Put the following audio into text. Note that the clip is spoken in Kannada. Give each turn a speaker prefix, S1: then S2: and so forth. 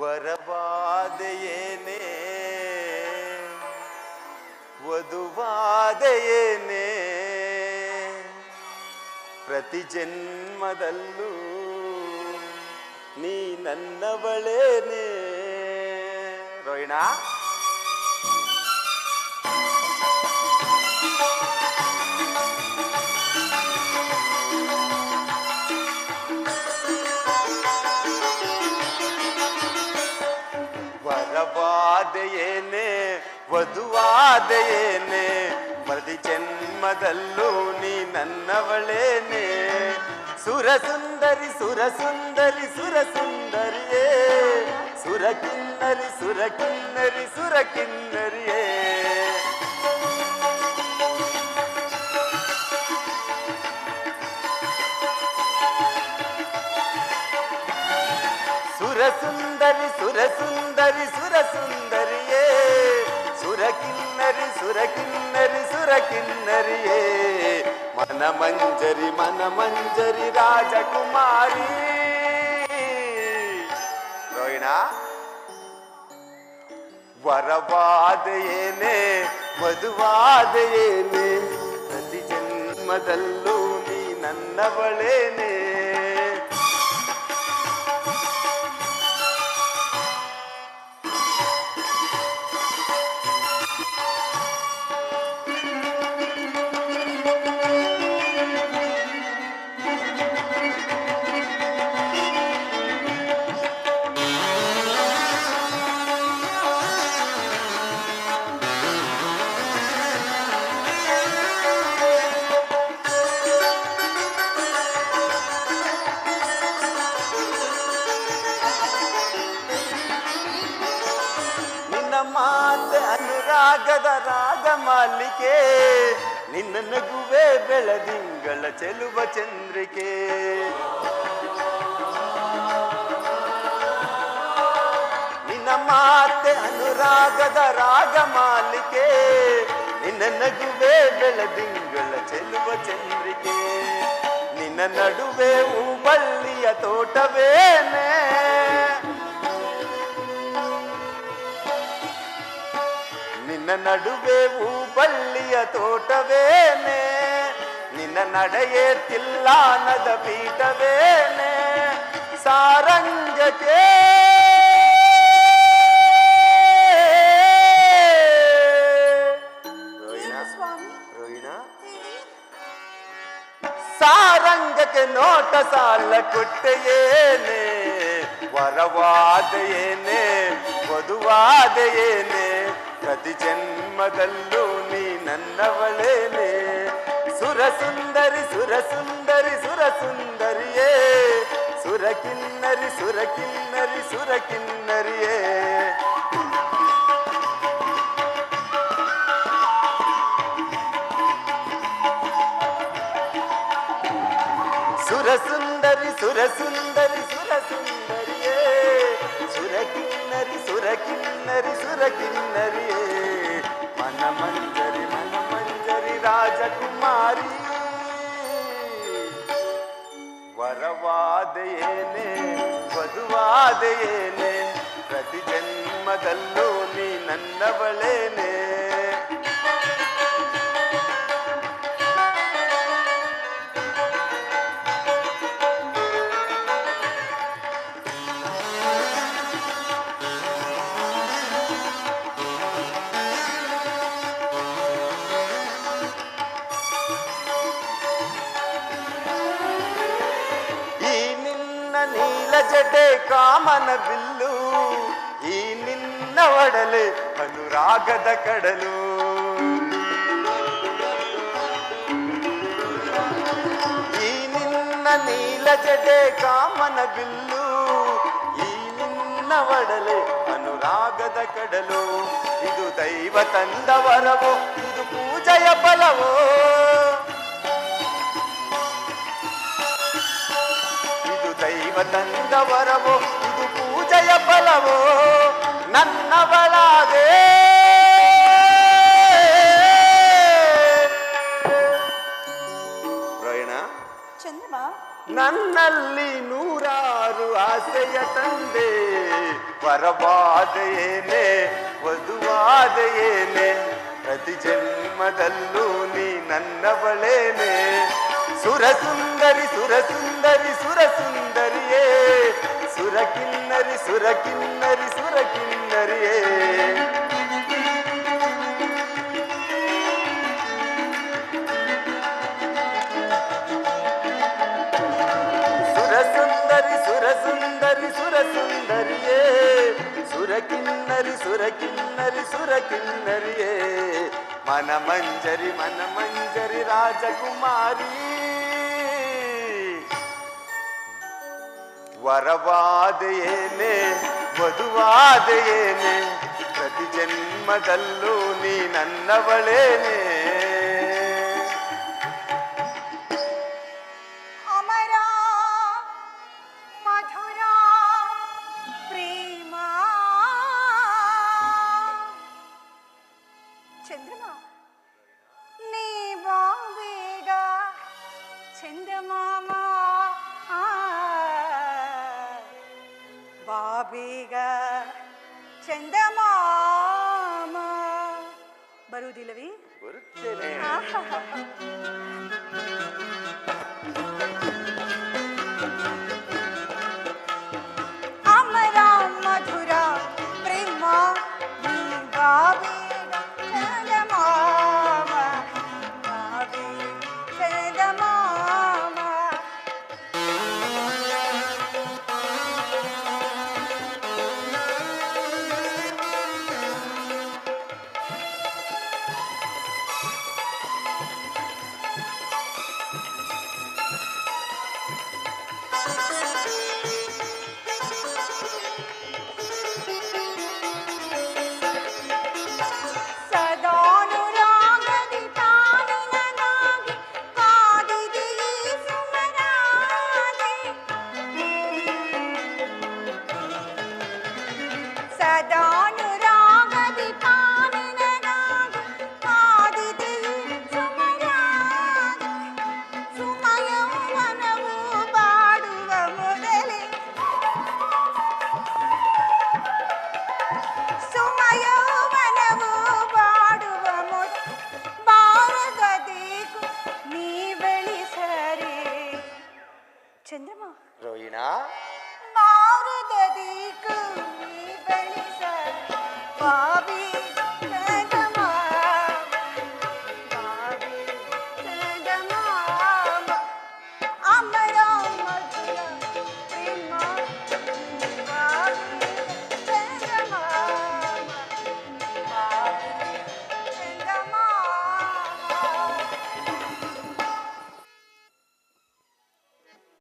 S1: ವರವಾದೆಯೇನೆ ವಧುವಾದೆಯೇನೆ ಪ್ರತಿ ಜನ್ಮದಲ್ಲೂ ನೀ ನನ್ನವಳೇನೆ. ರೋಹಿಣ ವರವಾದೆಯೇನೆ ವಧುವಾದೆಯೇನೆ ಪ್ರತಿ ಜನ್ಮದಲ್ಲೂ ನೀ ನನ್ನವಳೇನೆ. ಸುರಸುಂದರಿ ಸುರಸುಂದರಿ ಸುರಸುಂದರಿಯೇ ಸುರಕಿನ್ನರಿ ಸುರಕಿನ್ನರಿ ಸುರಕಿನ್ನರಿಯೇ. ಸುರಸುಂದರಿ ಸುರಸುಂದರಿ ಸುರಸುಂದರಿಯೇ ಸುರಕಿನ್ನರಿ ಸುರಕಿನ್ನರಿ ಸುರಕಿನ್ನರಿಯೇ. ಮನಮಂಜರಿ ಮನಮಂಜರಿ ರಾಜಕುಮಾರಿ. ರೋಹಿಣ ವರವಾದೆಯೇನೆ ವಧುವಾದೆಯೇನೆ ಪ್ರತಿ ಜನ್ಮದಲ್ಲೂ ನೀ ನನ್ನವಳೇನೆ. ಮಾತೆ ಅನುರಾಗದ ರಾಗಮಾಲಿಕೆ ನಿನ್ನ ನಗುವೆ ಬೆಳದಿಂಗಳ ಚೆಲುವ ಚಂದ್ರಿಕೆ. ನಿನ್ನ ಮಾತೆ ಅನುರಾಗದ ರಾಗಮಾಲಿಕೆ ನಿನ್ನ ನಗುವೆ ಬೆಳದಿಂಗಳ ಚೆಲುವ ಚಂದ್ರಿಕೆ. ನಿನ್ನ ನಡುವೆ ಹೂಬಳ್ಳಿಯ ತೋಟವೇನೆ ನಿನ್ನ ನಡುವೆ ಹೂಬಳ್ಳಿಯ ತೋಟವೇನೆ. ನಿನ್ನ ನಡೆಯೇ ತಿಲ್ಲಾನದ ಪೀಠವೇನೆ. ಸಾರಂಗಕ್ಕೆ ರೋಹಿಣ ಸಾರಂಗಕ್ಕೆ ನೋಟ ಸಾಲ ಕೊಟ್ಟೆಯೇನೆ. ವರವಾದೆಯೇನೆ ವಧುವಾದೆಯೇನೆ ಪ್ರತಿ ಜನ್ಮದಲ್ಲೂ ನೀ ನನ್ನವಳೇನೆ. ಸುರಸುಂದರಿ ಸುರಸುಂದರಿ ಸುರಸುಂದರಿಯೇ ಸುರಕಿನ್ನರಿ ಸುರಕಿನ್ನರಿ ಸುರಕಿನ್ನರಿಯೇ. ಸುರಸುಂದರಿ ಸುರಸುಂದರಿ ಸುರಸುಂದರಿಯೇ ಸುರಕಿನ್ನರಿ ಸುರಕಿನ್ನರಿ ಸುರಕಿನ್ನರಿಯೇ. ಮನಮಂಜರಿ ಮನಮಂಜರಿ ರಾಜಕುಮಾರಿ. ವರವಾದೆಯೇನೆ ವಧುವಾದೆಯೇನೆ ಪ್ರತಿ ಜನ್ಮದಲ್ಲೂ ನೀ ನನ್ನವಳೇನೆ. ನೀಲ ಜಡೆ ಕಾಮನ ಬಿಲ್ಲು ಈ ನಿನ್ನ ಒಡಲೆ ಅನುರಾಗದ ಕಡಲು. ಈ ನಿನ್ನ ನೀಲ ಜಡೆ ಕಾಮನ ಬಿಲ್ಲು ಈ ನಿನ್ನ ಒಡಲೆ ಅನುರಾಗದ ಕಡಲು. ಇದು ದೈವ ತಂದ ವರವೋ ಇದು ಪೂಜೆಯ ಫಲವೋ. ದೈವ ತಂದ ವರವೋ ಇದು ಪೂಜೆಯ ಫಲವೋ. ನನ್ನವಳಾದೆ ರೋಹಿಣ
S2: ಚಂದ್ರಮ
S1: ನನ್ನಲ್ಲಿ ನೂರಾರು ಆಸೆಯ ತಂದೆ, ವರವಾದೆಯೇನೆ ವಧುವಾದೆಯೇನೆ, ಪ್ರತಿ ಜನ್ಮದಲ್ಲೂ ನೀ ನನ್ನವಳೇನೆ. ಸುರಸುಂದರಿ ಸುರಸುಂದರಿ ಸುರಸುಂದರಿಯೇ, ಸುರಕಿನ್ನರಿ ಸುರಕಿನ್ನರಿ ಸುರಕಿನ್ನರಿಯೇ. ಸುರಸುಂದರಿ ಸುರಸುಂದರಿ ಸುರಸುಂದರಿಯೇ, ಸುರಕಿನ್ನರಿ ಸುರಕಿನ್ನರಿ ಸುರಕಿನ್ನರಿಯೇ. ಮನಮಂಜರಿ ಮನಮಂಜರಿ ರಾಜಕುಮಾರಿ, ವರವಾದೆಯೇನೆ ವಧುವಾದೆಯೇನೆ, ಪ್ರತಿ ಜನ್ಮದಲ್ಲೂ ನೀ ನನ್ನವಳೇನೆ.
S2: ಅಮರ ಮಧುರ ಪ್ರೇಮ. ಚಂದ್ರಮ ನೀ ಬಾವೇಗ ಚಂದಮಾಮ, ಬಾಬೇಗ ಚಂದಮಾಮ. ಬರುವುದಿಲ್ಲವೇ?
S1: ಬರುತ್ತೇನೆ.
S2: ಅಮರ ಮಧುರ ಪ್ರೇಮ, ನೀ ಬಾಬೇಗ ಚಂದಮಾಮ, ಬಾಬೇಗ ಚಂದಮಾಮ. ಸದಾನುರಾಗದಿ ತಾನಿನನಾಗಿ ಕಾದಿದೆ ಈ ಸುಮರಾಗೆ, ಸದಾನುರಾಗದಿ ತಾನಿನನಾಗಿ ಕಾದಿದೆ ಈ ಸುಮರಾಗೆ. ಸುಮಯೌವನವು ಬಾಡುವ ಮೊದಲೇ, ಸುಮಯೌವನವು ಬಾಡುವ ಮೊದಲು ಬಾರಗದೇಕು ನೀ ಬೆಳೆಸರೆ. ಚಂದ್ರಮ
S1: ರೋಹಿಣ
S2: ಬಾರಗದೇಕು